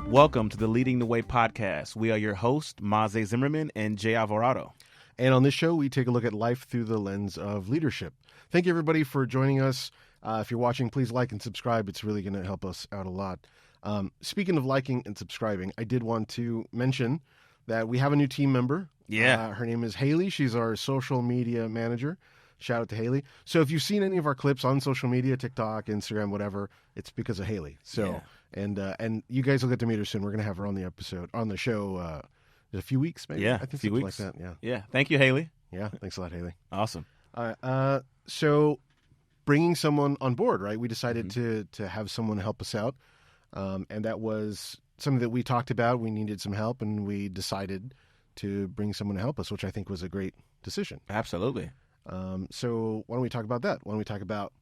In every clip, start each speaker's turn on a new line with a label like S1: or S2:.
S1: Welcome to the Leading the Way podcast. We are your hosts, Maza Zimmerman and Jay Alvarado.
S2: And on this show, we take a look at life through the lens of leadership. Thank you, everybody, for joining us. If you're watching, please like and subscribe. It's really going to help us out a lot. Speaking of liking and subscribing, I did want to mention that we have a new team member.
S1: Yeah.
S2: Her name is Haley. She's our social media manager. Shout out to Haley. So if you've seen any of our clips on social media, TikTok, Instagram, whatever, it's because of Haley. So. Yeah. And you guys will get to meet her soon. We're going to have her on the show in a few weeks, maybe.
S1: Yeah,
S2: I think
S1: a few weeks.
S2: Like that.
S1: Yeah. Thank you, Haley.
S2: Yeah, thanks a lot, Haley.
S1: Awesome.
S2: So bringing someone on board, right? We decided to have someone help us out, and that was something that we talked about. We needed some help, and we decided to bring someone to help us, which I think was a great decision.
S1: Absolutely.
S2: So why don't we talk about that? Why don't we talk about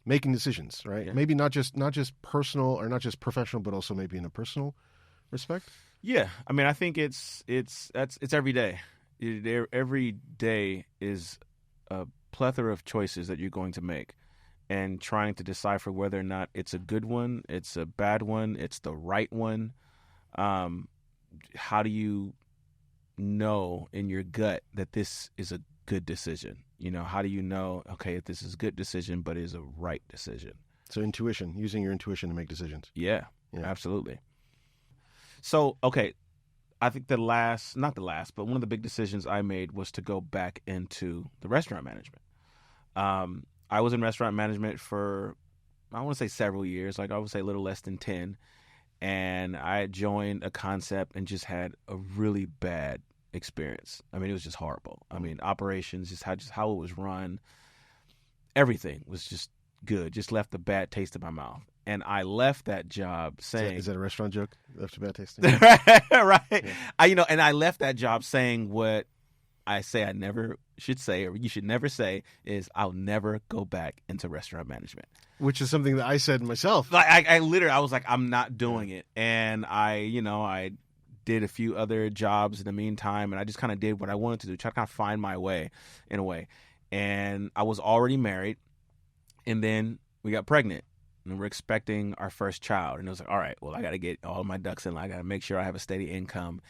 S2: making decisions, right?
S1: Yeah.
S2: Maybe not just personal or not just professional, but also maybe in a personal respect.
S1: Yeah, I mean, I think it's every day. Every day is a plethora of choices that you're going to make, and trying to decipher whether or not it's a good one, it's a bad one, it's the right one. How do you know in your gut that this is a good decision? You know, how do you know, okay, if this is a good decision, but is a right decision?
S2: So intuition, using your intuition to make decisions.
S1: Yeah, absolutely. So, okay, I think not the last, but one of the big decisions I made was to go back into the restaurant management. I was in restaurant management for, I want to say several years, like I would say a little less than 10. And I had joined a concept and just had a really bad experience. I mean, it was just horrible. I mean, operations, just how it was run, everything was just good. Just left a bad taste in my mouth. And I left that job saying,
S2: "Is that a restaurant joke? Left a bad taste."
S1: Right.
S2: Yeah.
S1: And I left that job saying what I say I never should say, or you should never say, is I'll never go back into restaurant management.
S2: Which is something that I said myself.
S1: Like I was like, I'm not doing it. And I did a few other jobs in the meantime, and I just kind of did what I wanted to do, try to kind of find my way in a way. And I was already married, and then we got pregnant, and we're expecting our first child. And it was like, all right, well, I got to get all of my ducks in line. I got to make sure I have a steady income.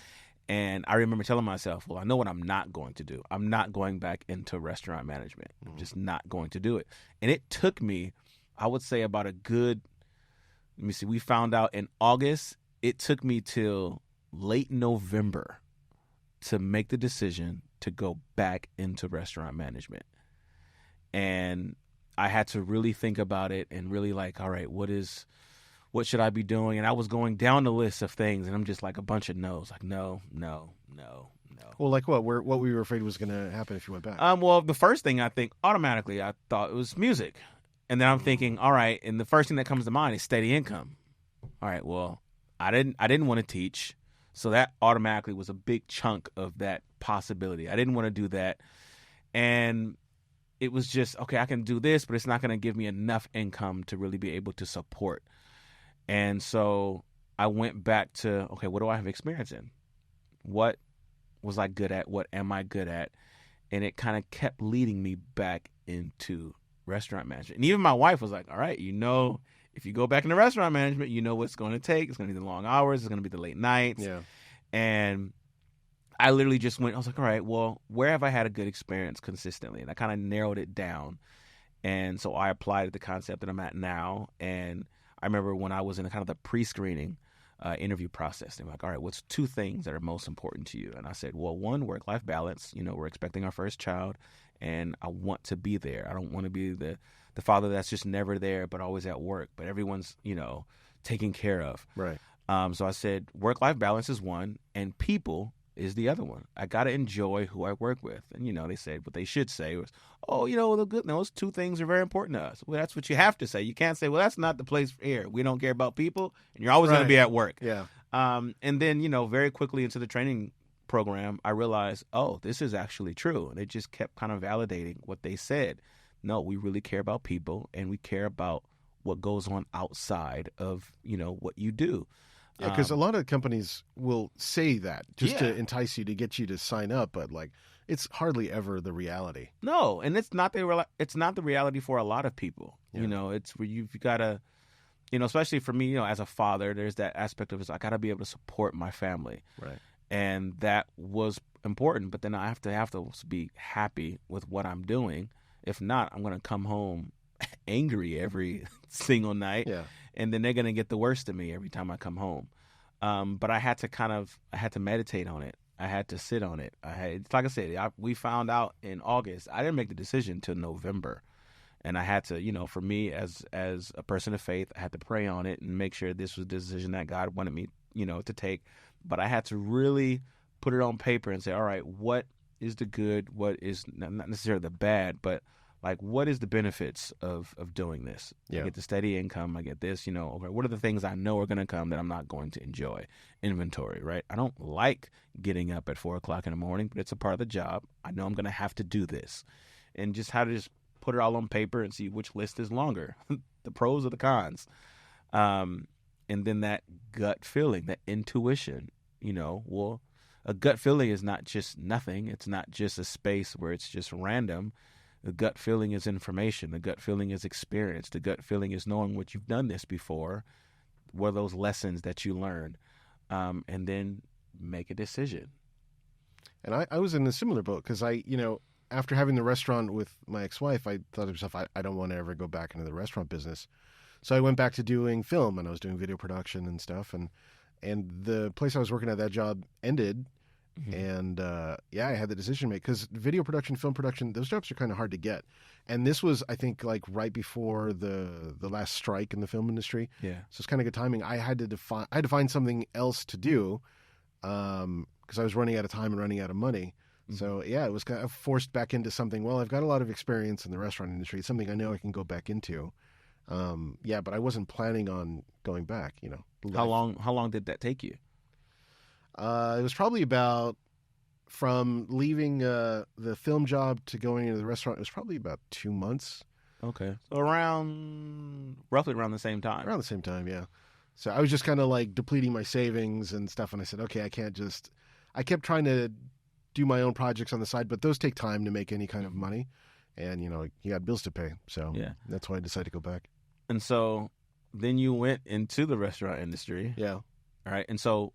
S1: And I remember telling myself, well, I know what I'm not going to do. I'm not going back into restaurant management. I'm just not going to do it. And it took me, I would say, about we found out in August. It took me till late November to make the decision to go back into restaurant management. And I had to really think about it and really like, all right, what should I be doing? And I was going down the list of things, and I'm just like a bunch of no's, like no.
S2: Well, like what? What we were afraid was going to happen if you went back?
S1: Well, the first thing I thought it was music. And then I'm thinking, all right, and the first thing that comes to mind is steady income. All right, well, I didn't want to teach. So that automatically was a big chunk of that possibility. I didn't want to do that. And it was just, okay, I can do this, but it's not going to give me enough income to really be able to support. And so I went back to, okay, what do I have experience in? What was I good at? What am I good at? And it kind of kept leading me back into restaurant management. And even my wife was like, all right, if you go back into restaurant management, you know what's going to take. It's going to be the long hours. It's going to be the late nights.
S2: Yeah.
S1: And I literally just I was like, all right, well, where have I had a good experience consistently? And I kind of narrowed it down. And so I applied the concept that I'm at now. And I remember when I was in kind of the pre-screening interview process, they were like, all right, what's 2 things that are most important to you? And I said, well, 1, work-life balance. We're expecting our first child, and I want to be there. I don't want to be the father that's just never there but always at work, but everyone's, taken care of.
S2: Right.
S1: So I said work-life balance is 1, and people is the other one. I got to enjoy who I work with. And, they said what they should say was, those 2 things are very important to us. Well, that's what you have to say. You can't say, well, that's not the place here. We don't care about people, and you're always going to be at work.
S2: Yeah.
S1: And then, very quickly into the training program, I realized, this is actually true. And it just kept kind of validating what they said. No, we really care about people, and we care about what goes on outside of, what you do.
S2: Yeah, because a lot of companies will say that just to
S1: Yeah.
S2: entice you, to get you to sign up, but like it's hardly ever the reality.
S1: No, and it's not the reality for a lot of people.
S2: Yeah.
S1: It's where you've got to, especially for me, as a father, there's that aspect of I got to be able to support my family.
S2: Right.
S1: And that was important, but then I have to be happy with what I'm doing. If not, I'm going to come home angry every single night.
S2: Yeah.
S1: And then they're going to get the worst of me every time I come home. But I had to meditate on it. I had to sit on it. Like I said, we found out in August. I didn't make the decision till November. And I had to, for me as a person of faith, I had to pray on it and make sure this was the decision that God wanted me, to take. But I had to really put it on paper and say, all right, what is the good? What is not necessarily the bad, but like, what is the benefits of doing this?
S2: Yeah.
S1: I get the steady income. I get this, okay, what are the things I know are going to come that I'm not going to enjoy? Inventory, right? I don't like getting up at 4:00 in the morning, but it's a part of the job. I know I'm going to have to do this. And just how to just put it all on paper and see which list is longer, the pros or the cons. And then that gut feeling, that intuition, well, a gut feeling is not just nothing. It's not just a space where it's just random. The gut feeling is information. The gut feeling is experience. The gut feeling is knowing what you've done this before. What are those lessons that you learned? And then make a decision.
S2: And I was in a similar boat because after having the restaurant with my ex-wife, I thought to myself, I don't want to ever go back into the restaurant business. So I went back to doing film, and I was doing video production and stuff. And the place I was working at, that job ended. Mm-hmm. And I had the decision to make, because video production, film production, those jobs are kind of hard to get. And this was, I think, like right before the last strike in the film industry.
S1: Yeah. So
S2: it's kind of good timing. I had to find something else to do because I was running out of time and running out of money. Mm-hmm. So it was kind of forced back into something. Well, I've got a lot of experience in the restaurant industry. It's something I know I can go back into. But I wasn't planning on going back.
S1: How long did that take you?
S2: It was probably about, from leaving the film job to going into the restaurant, it was probably about 2 months.
S1: Okay. So roughly around the same time.
S2: Around the same time, yeah. So I was just kind of like depleting my savings and stuff, and I said, okay, I kept trying to do my own projects on the side, but those take time to make any kind of money, and you got bills to pay. So that's why I decided to go back.
S1: And so then you went into the restaurant industry.
S2: Yeah.
S1: All right. And so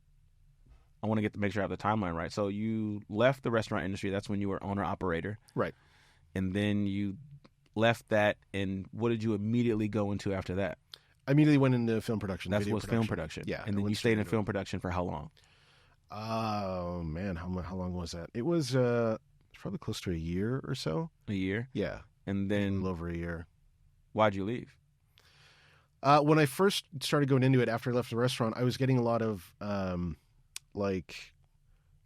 S1: I want to make sure I have the timeline right. So you left the restaurant industry. That's when you were owner-operator.
S2: Right.
S1: And then you left that, and what did you immediately go into after that?
S2: I immediately went into film production.
S1: That's what's film production.
S2: Yeah.
S1: And then you stayed in film production for how long?
S2: Oh, man. How long was that? It was probably close to a year or so.
S1: A year?
S2: Yeah.
S1: And then...
S2: a little over a year.
S1: Why'd you leave?
S2: When I first started going into it after I left the restaurant, I was getting a lot of... like,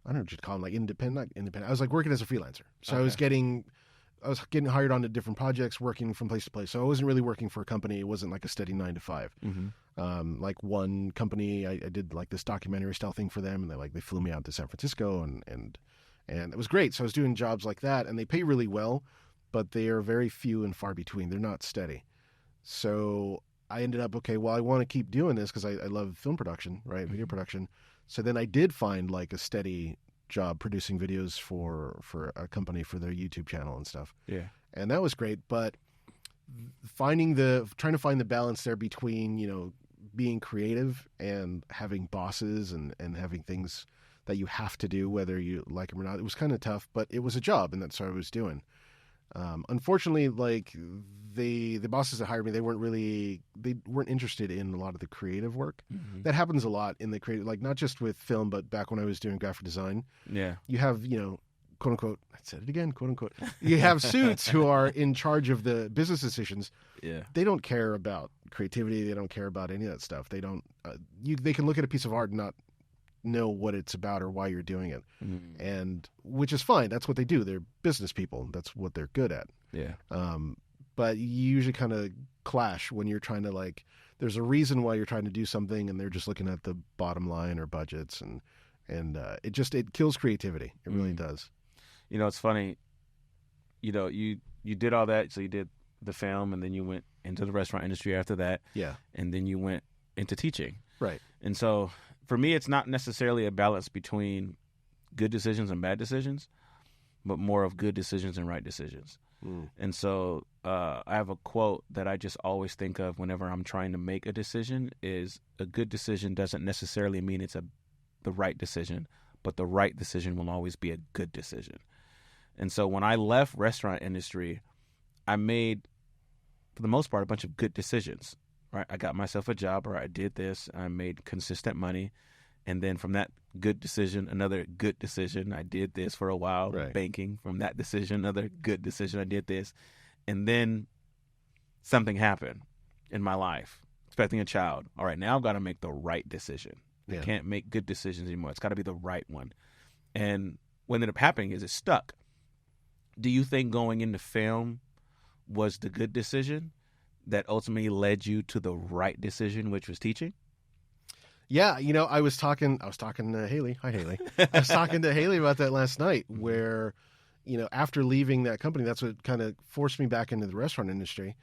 S2: I don't know what you'd call them, like independent. I was like working as a freelancer. So okay. I was getting hired onto different projects, working from place to place. So I wasn't really working for a company. It wasn't like a steady 9 to 5. Mm-hmm. Like one company, I did like this documentary style thing for them, and they flew me out to San Francisco, and it was great. So I was doing jobs like that, and they pay really well, but they are very few and far between. They're not steady. So I ended up, okay, well, I want to keep doing this because I love film production, right? Mm-hmm. Video production. So then I did find like a steady job producing videos for a company for their YouTube channel and stuff.
S1: Yeah.
S2: And that was great. But trying to find the balance there between, being creative and having bosses and having things that you have to do, whether you like them or not, it was kind of tough, but it was a job, and that's what I was doing. Unfortunately, like the bosses that hired me, they weren't interested in a lot of the creative work. Mm-hmm. That happens a lot in the creative, like not just with film, but back when I was doing graphic design.
S1: Yeah.
S2: You have, quote unquote, I said it again, quote unquote. You have suits who are in charge of the business decisions.
S1: Yeah. They
S2: don't care about creativity. They don't care about any of that stuff. They don't, they can look at a piece of art and not know what it's about or why you're doing it. Mm-hmm. And which is fine. That's what they do. They're business people. That's what they're good at.
S1: Yeah.
S2: But you usually kind of clash when you're trying to there's a reason why you're trying to do something, and they're just looking at the bottom line or budgets, and it kills creativity. It really does.
S1: It's funny. You did all that. So you did the film, and then you went into the restaurant industry after that.
S2: Yeah.
S1: And then you went into teaching.
S2: Right.
S1: And so for me, it's not necessarily a balance between good decisions and bad decisions, but more of good decisions and right decisions. And so I have a quote that I just always think of whenever I'm trying to make a decision is a good decision doesn't necessarily mean it's the right decision, but the right decision will always be a good decision. And so when I left restaurant industry, I made, for the most part, a bunch of good decisions, right? I got myself a job, or I did this, I made consistent money. And then from that good decision, another good decision. I did this for a while,
S2: right.
S1: Banking. From that decision, another good decision. I did this. And then something happened in my life, expecting a child. All right, now I've got to make the right decision.
S2: Yeah.
S1: I can't make good decisions anymore. It's got to be the right one. And what ended up happening is it stuck. Do you think going into film was the good decision that ultimately led you to the right decision, which was teaching?
S2: Yeah, I was talking to Haley. Hi, Haley. I was talking to Haley about that last night where, after leaving that company, that's what kind of forced me back into the restaurant industry,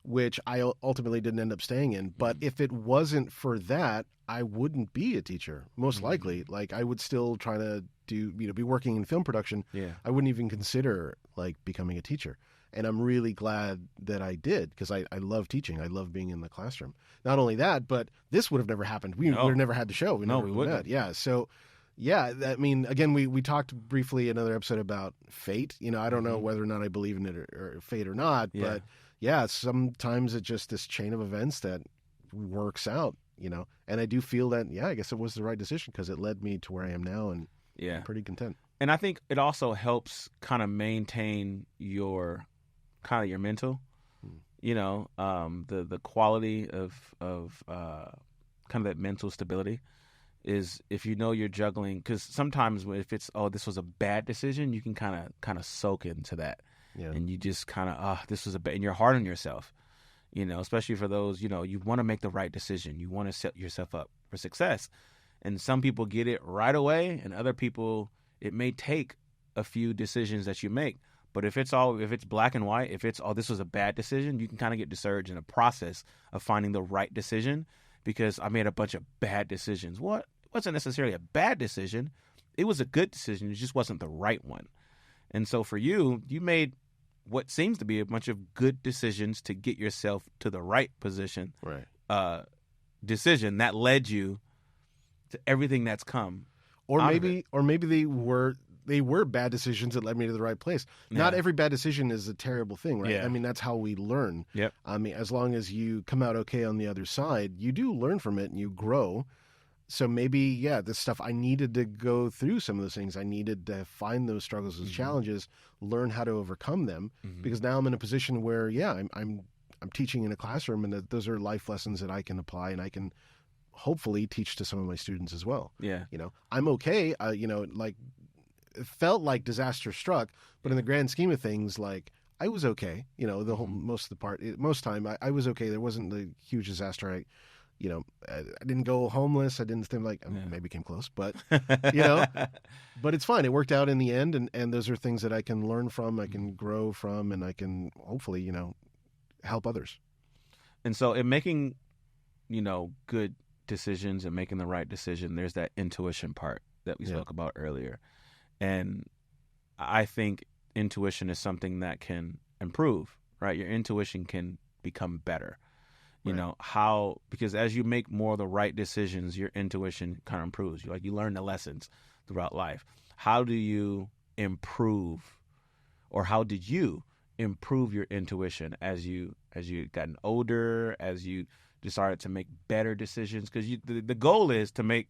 S2: which I ultimately didn't end up staying in. But if it wasn't for that, I wouldn't be a teacher, most likely. Like, I would still try to be working in film production.
S1: Yeah.
S2: I wouldn't even consider, becoming a teacher. And I'm really glad that I did, because I love teaching. I love being in the classroom. Not only that, but this would have never happened. We would have never had the show. We wouldn't. Yeah. So, yeah, I mean, again, we talked briefly in another episode about fate. I don't know whether or not I believe in it or fate or not. Yeah. But, yeah, sometimes it's just this chain of events that works out, And I do feel that, I guess it was the right decision because it led me to where I am now, and I'm pretty content.
S1: And I think it also helps kind of maintain your mental, the quality of kind of that mental stability is if you're juggling, because sometimes if it's, this was a bad decision, you can kind of soak into that. Yeah. And you just kind of, this was and you're hard on yourself, especially for those, you want to make the right decision. You want to set yourself up for success. And some people get it right away, and other people, it may take a few decisions that you make. But if it's black and white, if it's, this was a bad decision, you can kind of get discouraged in the process of finding the right decision, because I made a bunch of bad decisions. What? It wasn't necessarily a bad decision. It was a good decision. It just wasn't the right one. And so for you made what seems to be a bunch of good decisions to get yourself to the right position.
S2: Right.
S1: Decision that led you to everything that's come.
S2: Or maybe they were bad decisions that led me to the right place. Yeah. Not every bad decision is a terrible thing, right? Yeah. I mean, that's how we learn.
S1: Yep.
S2: I mean, as long as you come out okay on the other side, you do learn from it and you grow. So maybe, this stuff, I needed to go through some of those things. I needed to find those struggles, those challenges, learn how to overcome them, because now I'm in a position where, I'm teaching in a classroom, and those are life lessons that I can apply, and I can hopefully teach to some of my students as well.
S1: Yeah.
S2: I'm okay. It felt like disaster struck, but in the grand scheme of things, I was okay. The whole most time I was okay. There wasn't the huge disaster. I didn't go homeless. I didn't think maybe came close, but but it's fine. It worked out in the end, and those are things that I can learn from, I can grow from, and I can hopefully help others.
S1: And so, in making good decisions and making the right decision, there's that intuition part that we spoke about earlier. And I think intuition is something that can improve, right? Your intuition can become better. Because as you make more of the right decisions, your intuition kind of improves. You learn the lessons throughout life. How do you improve, or how did you improve your intuition as you gotten older, as you decided to make better decisions? Because the goal is to make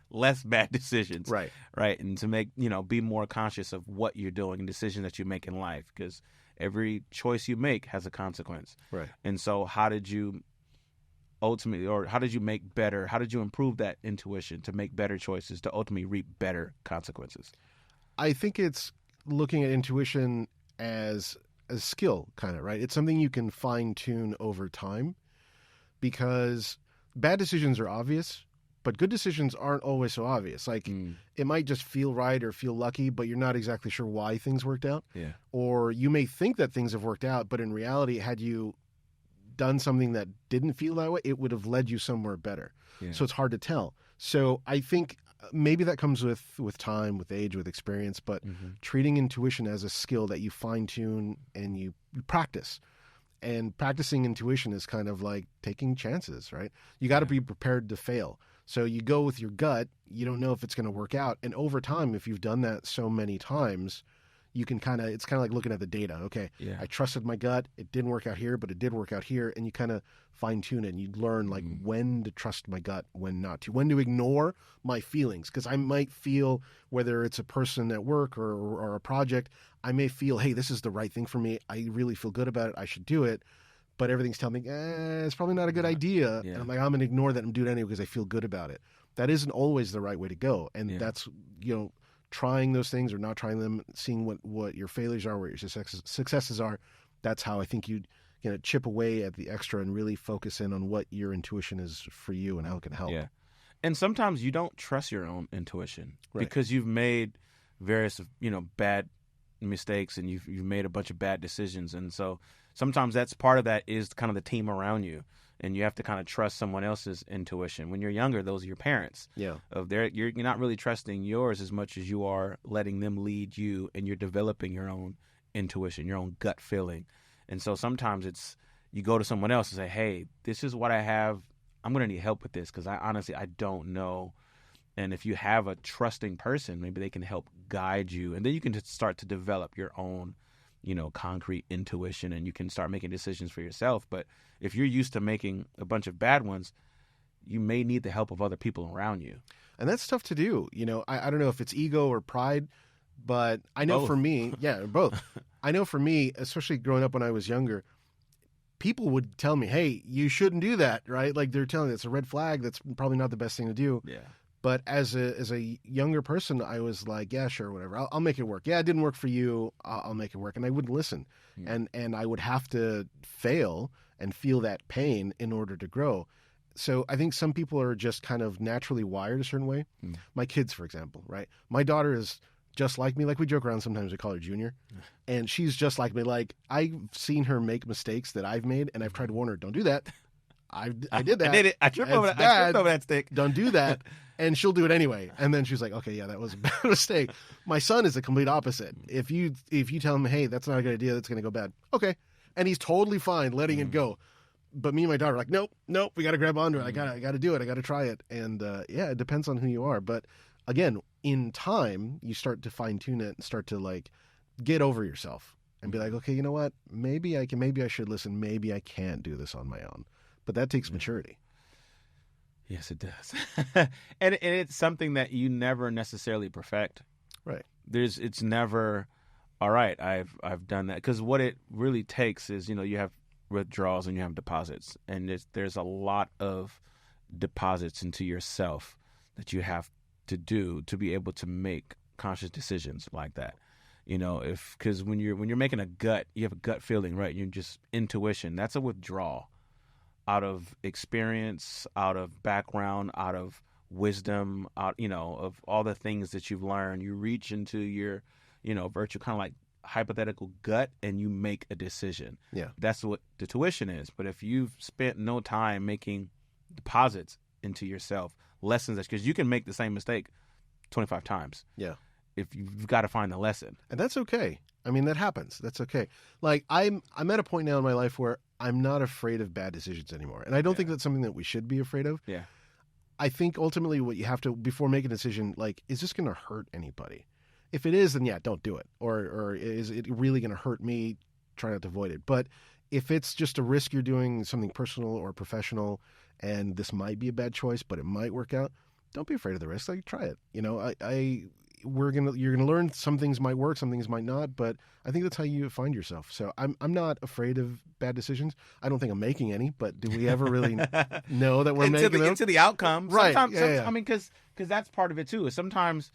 S1: less bad decisions,
S2: right,
S1: and to make be more conscious of what you're doing and decisions that you make in life, because every choice you make has a consequence,
S2: right?
S1: And so, how did you improve that intuition to make better choices to ultimately reap better consequences?
S2: I think it's looking at intuition as a skill, kind of, right? It's something you can fine tune over time, because bad decisions are obvious, but good decisions aren't always so obvious. It might just feel right or feel lucky, but you're not exactly sure why things worked out.
S1: Yeah.
S2: Or you may think that things have worked out, but in reality, had you done something that didn't feel that way, it would have led you somewhere better.
S1: Yeah.
S2: So it's hard to tell. So I think maybe that comes with time, with age, with experience, but treating intuition as a skill that you fine tune and you practice. And practicing intuition is kind of like taking chances, right? You got to be prepared to fail. So you go with your gut, you don't know if it's going to work out. And over time, if you've done that so many times, you can it's kind of like looking at the data. Okay, I trusted my gut. It didn't work out here, but it did work out here. And you kind of fine tune it and you learn like when to trust my gut, when not to, when to ignore my feelings. Because I might feel, whether it's a person at work or a project, I may feel, hey, this is the right thing for me. I really feel good about it. I should do it. But everything's telling me, it's probably not a good idea. Yeah. And I'm like, I'm going to ignore that and do it anyway because I feel good about it. That isn't always the right way to go. And that's, trying those things or not trying them, seeing what your failures are, what your successes are. That's how I think you chip away at the extra and really focus in on what your intuition is for you and how it can help.
S1: Yeah. And sometimes you don't trust your own intuition because you've made various, bad mistakes and you've made a bunch of bad decisions. And so sometimes that's part of that is kind of the team around you. And you have to kind of trust someone else's intuition. When you're younger, those are your parents.
S2: Yeah.
S1: You're not really trusting yours as much as you are letting them lead you, and you're developing your own intuition, your own gut feeling. And so sometimes it's you go to someone else and say, hey, this is what I have. I'm going to need help with this because I don't know. And if you have a trusting person, maybe they can help guide you. And then you can just start to develop your own concrete intuition, and you can start making decisions for yourself. But if you're used to making a bunch of bad ones, you may need the help of other people around you.
S2: And that's tough to do. I don't know if it's ego or pride, but I know for me, both. I know for me, especially growing up when I was younger, people would tell me, hey, you shouldn't do that, right? Like they're telling me it's a red flag. That's probably not the best thing to do.
S1: Yeah.
S2: But as a younger person, I was like, yeah, sure, whatever. I'll make it work. Yeah, it didn't work for you. I'll make it work. And I wouldn't listen. Yeah. And I would have to fail and feel that pain in order to grow. So I think some people are just kind of naturally wired a certain way. My kids, for example, right? My daughter is just like me. Like we joke around sometimes, we call her Junior. And she's just like me. Like I've seen her make mistakes that I've made, and I've tried to warn her, don't do that. I did that.
S1: I did it. I tripped over that stick.
S2: Don't do that. And she'll do it anyway. And then she's like, okay, yeah, that was a bad mistake. My son is the complete opposite. If you tell him, hey, that's not a good idea, that's going to go bad. Okay. And he's totally fine letting it go. But me and my daughter are like, nope, we got to grab onto it. I got to do it. I got to try it. And it depends on who you are. But again, in time, you start to fine tune it and start to like get over yourself and be like, okay, you know what? Maybe I should listen. Maybe I can't do this on my own. But that takes maturity.
S1: Yes, it does. and it's something that you never necessarily perfect.
S2: Right.
S1: It's never, all right, I've done that. Because what it really takes is, you have withdrawals and you have deposits. And there's a lot of deposits into yourself that you have to do to be able to make conscious decisions like that. Because when you're making you have a gut feeling, right? You're just intuition. That's a withdrawal. Out of experience, out of background, out of wisdom, of all the things that you've learned, you reach into your, virtue, kind of like hypothetical gut, and you make a decision.
S2: Yeah.
S1: That's what the tuition is. But if you've spent no time making deposits into yourself, lessons, because you can make the same mistake 25 times.
S2: Yeah.
S1: If you've got to find the lesson.
S2: And that's okay. I mean, that happens. That's okay. Like I'm at a point now in my life where I'm not afraid of bad decisions anymore. And I don't think that's something that we should be afraid of.
S1: Yeah.
S2: I think ultimately what you have to, before making a decision, like, is this going to hurt anybody? If it is, then don't do it. Or is it really going to hurt me? Try not to avoid it. But if it's just a risk, you're doing something personal or professional, and this might be a bad choice, but it might work out, don't be afraid of the risk. Like, try it. You're gonna learn some things might work, some things might not, but I think that's how you find yourself. So I'm not afraid of bad decisions. I don't think I'm making any, but do we ever really know that we're making them?
S1: Into the outcome,
S2: right?
S1: Sometimes, I mean, because that's part of it too. Is sometimes,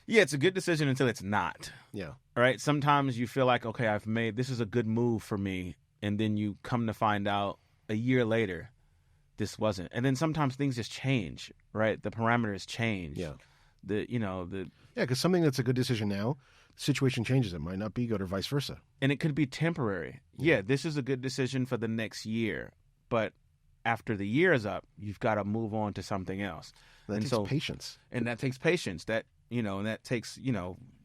S1: it's a good decision until it's not.
S2: Yeah.
S1: Right. Sometimes you feel like, okay, this is a good move for me, and then you come to find out a year later, this wasn't. And then sometimes things just change. Right. The parameters change.
S2: Yeah.
S1: Because
S2: something that's a good decision now situation changes. It might not be good or vice versa.
S1: And it could be temporary. Yeah, this is a good decision for the next year. But after the year is up, you've got to move on to something else.
S2: That takes patience.
S1: And that takes patience. And that takes,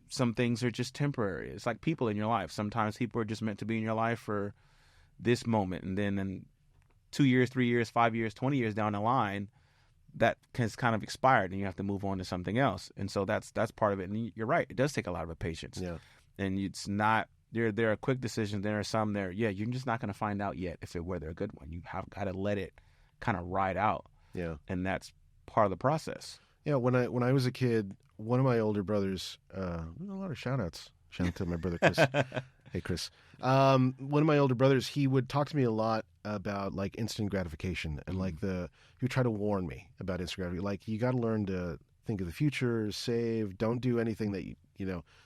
S1: some things are just temporary. It's like people in your life. Sometimes people are just meant to be in your life for this moment. And then in 2 years, 3 years, 5 years, 20 years down the line, that has kind of expired and you have to move on to something else. And so that's part of it. And you're right. It does take a lot of patience.
S2: Yeah.
S1: And it's not, there are quick decisions. There are some there. Yeah, you're just not going to find out yet whether a good one. You have got to let it kind of ride out.
S2: Yeah.
S1: And that's part of the process.
S2: Yeah. When I was a kid, one of my older brothers, a lot of shout outs. Shout out to my brother, Chris. Hey, Chris. One of my older brothers, he would talk to me a lot about like instant gratification and like he would try to warn me about instant gratification. Like, you got to learn to think of the future, save, don't do anything that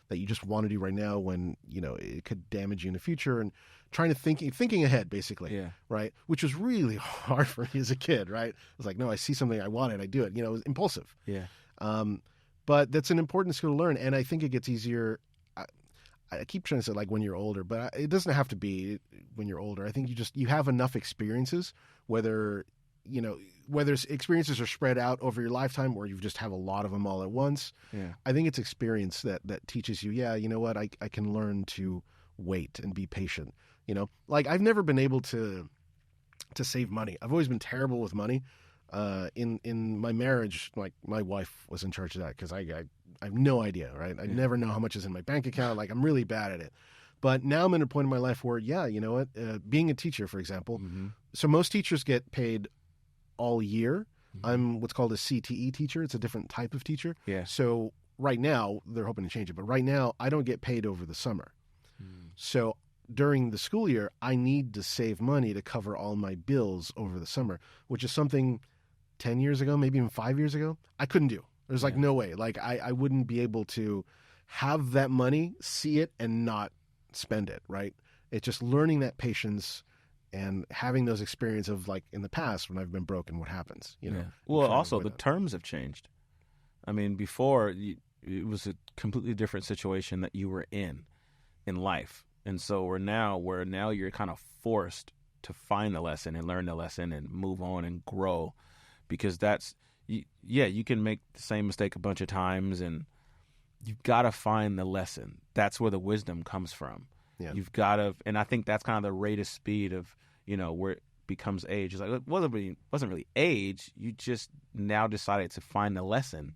S2: that you just want to do right now when, it could damage you in the future, and trying to thinking ahead, basically.
S1: Yeah.
S2: Right. Which was really hard for me as a kid. Right. I was like, no, I see something I want it, I do it. It was impulsive.
S1: Yeah.
S2: But that's an important skill to learn. And I think it gets easier. I keep trying to say like when you're older, but it doesn't have to be when you're older. I think you have enough experiences, whether experiences are spread out over your lifetime or you just have a lot of them all at once.
S1: Yeah.
S2: I think it's experience that teaches you, you know what, I can learn to wait and be patient. Like I've never been able to save money. I've always been terrible with money. In my marriage, like my wife was in charge of that because I have no idea, right? I never know how much is in my bank account. Like I'm really bad at it. But now I'm at a point in my life where, you know what, being a teacher, for example, so most teachers get paid all year. I'm what's called a CTE teacher. It's a different type of teacher.
S1: Yeah.
S2: So right now, they're hoping to change it. But right now, I don't get paid over the summer. So during the school year, I need to save money to cover all my bills over the summer, which is something 10 years ago, maybe even 5 years ago, I couldn't do. There's like no way. Like I wouldn't be able to have that money, see it, and not spend it, right? It's just learning that patience and having those experiences of like in the past when I've been broken, what happens,
S1: Yeah. Well, also the terms have changed. I mean, before it was a completely different situation that you were in life. And so we're now you're kind of forced to find the lesson and learn the lesson and move on and grow, because you can make the same mistake a bunch of times and you've got to find the lesson. That's where the wisdom comes from.
S2: Yeah.
S1: You've got to, and I think that's kind of the rate of speed of, where it becomes age. It's like, it wasn't really age. You just now decided to find the lesson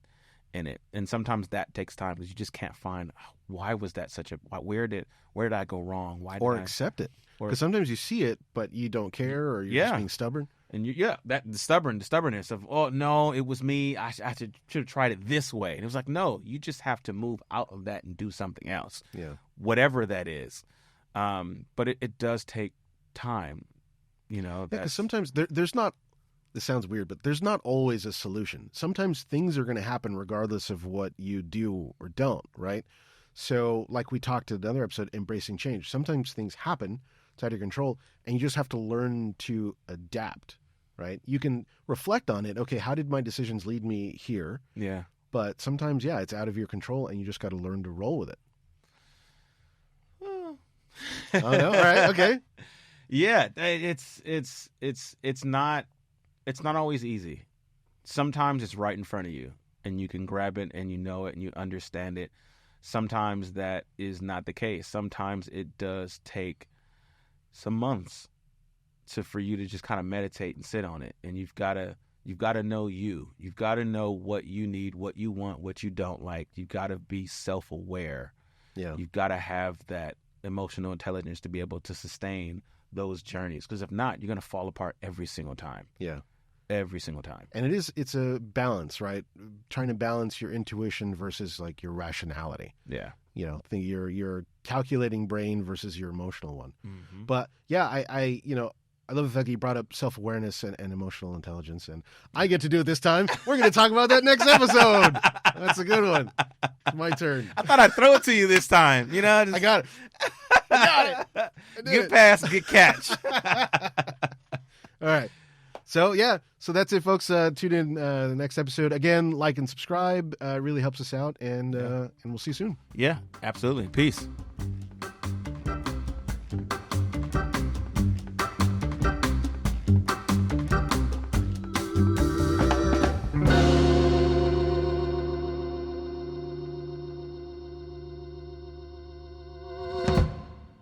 S1: in it. And sometimes that takes time because you just can't find, why was that where did I go wrong?
S2: Accept it. Because sometimes you see it, but you don't care, or you're just being stubborn.
S1: And the stubbornness of, oh no, it was me. I should have tried it this way. And it was like, no, you just have to move out of that and do something else.
S2: Yeah.
S1: Whatever that is. But it does take time,
S2: because sometimes there's not, this sounds weird, but there's not always a solution. Sometimes things are going to happen regardless of what you do or don't, right? So like we talked in another episode, embracing change. Sometimes things happen, it's out of your control, and you just have to learn to adapt, right? You can reflect on it. Okay, how did my decisions lead me here?
S1: Yeah.
S2: But sometimes, it's out of your control, and you just got to learn to roll with it. Oh, no? All right, okay.
S1: Yeah, it's not always easy. Sometimes it's right in front of you, and you can grab it, and you know it, and you understand it. Sometimes that is not the case. Sometimes it does take some months for you to just kind of meditate and sit on it. And you've got to know you. You've got to know what you need, what you want, what you don't like. You've got to be self-aware.
S2: Yeah.
S1: You've got to have that emotional intelligence to be able to sustain those journeys. Because if not, you're going to fall apart every single time.
S2: Yeah.
S1: Every single time.
S2: And it's a balance, right? Trying to balance your intuition versus like your rationality.
S1: Yeah.
S2: Think your calculating brain versus your emotional one.
S1: Mm-hmm.
S2: But I love the fact that you brought up self-awareness and emotional intelligence, and I get to do it this time. We're going to talk about that next episode. That's a good one. It's my turn.
S1: I thought I'd throw it to you this time.
S2: I got it.
S1: Good pass, good catch.
S2: All right. So that's it, folks. Tune in the next episode. Again, like and subscribe. It really helps us out, and we'll see you soon.
S1: Yeah, absolutely. Peace.